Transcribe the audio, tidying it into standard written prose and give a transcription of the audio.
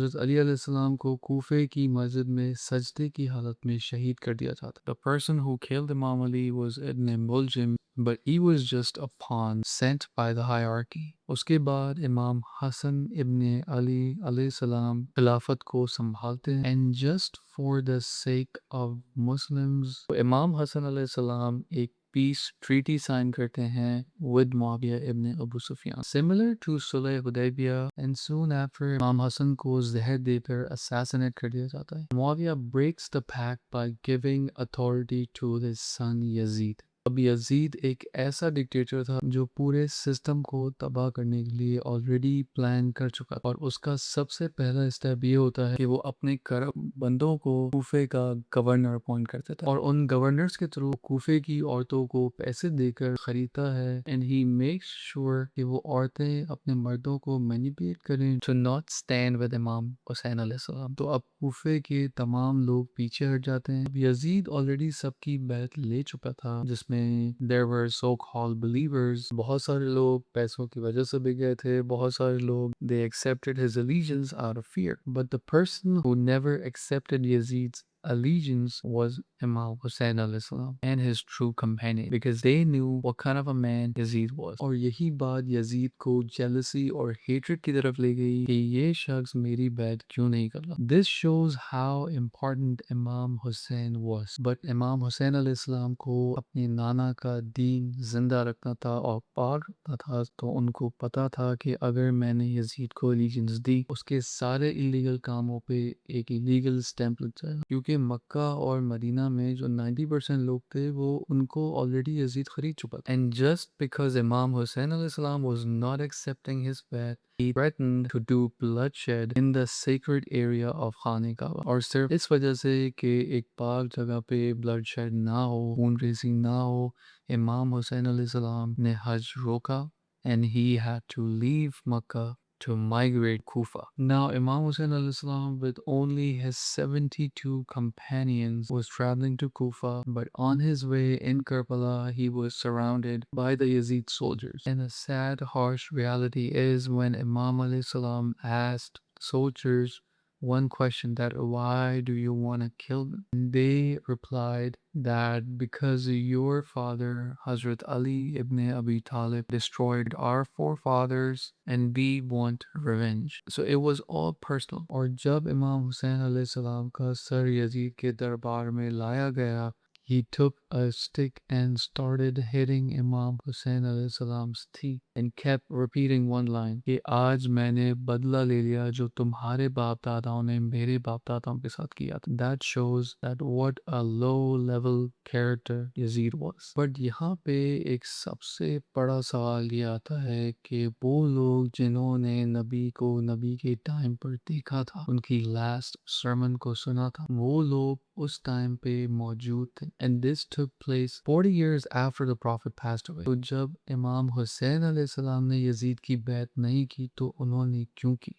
हज़रत अली अलैहिस्सलाम को कूफे की मस्जिद में सजदे की हालत में शहीद कर दिया जाता। The person who killed Imam Ali was Ibn Muljim, but he was just a pawn sent by the hierarchy. उसके बाद इमाम हसन इब्न अली अलैहिस्सलाम खिलाफत को संभालते हैं and just for the sake of Muslims इमाम हसन अलैहिस्सलाम एक पीस ट्रीटी साइन करते हैं with Muawiyah ibn Abu Sufyan. Similar to Sulh Hudaybiyah and soon after इमाम हसन को जहर देकर assassinate कर दिया जाता है. Muawiyah breaks the pact by giving authority to his son Yazid. अब यजीद एक ऐसा डिक्टेटर था जो पूरे सिस्टम को तबाह करने के लिए ऑलरेडी प्लान कर चुका था और उसका सबसे पहला स्टेप ये होता है कि वो अपने करप्ट बंदों को कूफे का गवर्नर अपॉइंट करता था और उन गवर्नर्स के थ्रू कूफे की औरतों को पैसे देकर खरीदता है एंड ही मेक्स श्योर कि वो औरतें अपने मर्दों को मैनिपुलेट करें टू नॉट स्टैंड विद इमाम हुसैन अलैहिस्सलाम। तो अब कूफे के तमाम लोग पीछे हट जाते हैं। अब यजीद ऑलरेडी सबकी बैत ले चुका था जिसमें there were so called believers. बहुत सारे लोग पैसों की वजह से बिक गए थे, बहुत सारे लोग they accepted his allegiance out of fear, but the person who never accepted Yazid's allegiance was Imam Hussein al-Islam and his true companion because they knew what kind of a man Yazid was. और यही बात Yazid को jealousy और hatred की तरफ ले गई कि ये शख्स मेरी बैत क्यों नहीं कर रहा। This shows how important Imam Hussein was. But Imam Hussein al-Islam को अपने नाना का दीन जिंदा रखना था और पाक रखना था, तो उनको पता था कि अगर मैंने यजीद को allegiance दी उसके सारे इलीगल कामों पे एक इलीगल स्टैंप लग जाएगा क्योंकि मक्का और मदीना में जो 90% लोग थे वो उनको ऑलरेडी यजीद खरीद चुका था। एंड जस्ट बिकॉज इमाम हुसैन अलैहिस्सलाम was not accepting his faith, he threatened to do bloodshed in the sacred area of खाने काबा और सिर्फ इस वजह से कि एक पाक जगह पे bloodshed ना हो, खून रेजी ना हो, इमाम हुसैन अलैहिस्सलाम ने हज रोका and he had to leave Makkah to migrate Kufa. Now Imam Hussein al-Islam with only his 72 companions was traveling to Kufa, but on his way in Karbala he was surrounded by the Yazid soldiers. And the sad harsh reality is when Imam al-Islam asked soldiers one question, that why do you want to kill them? They replied that because your father Hazrat Ali ibn Abi Talib destroyed our forefathers and we want revenge. So it was all personal. और जब इमाम हुसैन अलैहिस्सलाम का sir Yazid के दरबार में लाया गया, he took a stick and started hitting Imam Hussein alayhi's teeth and kept repeating one line कि आज मैंने बदला ले लिया जो तुम्हारे बाप दादाओं ने मेरे बाप दादाओं के साथ किया था। That shows that what a low level character Yazid was. But यहाँ पे एक सबसे बड़ा सवाल ये आता है कि वो लोग जिन्होंने नबी को नबी के टाइम पर देखा था, उनकी लास्ट sermon को सुना था, वो लोग उस टाइम पे मौजूद थे and this took place 40 years after the prophet passed away. तो जब इमाम हुसैन अलैहिस्सलाम ने यजीद की बैत नहीं की तो उन्होंने क्यों की?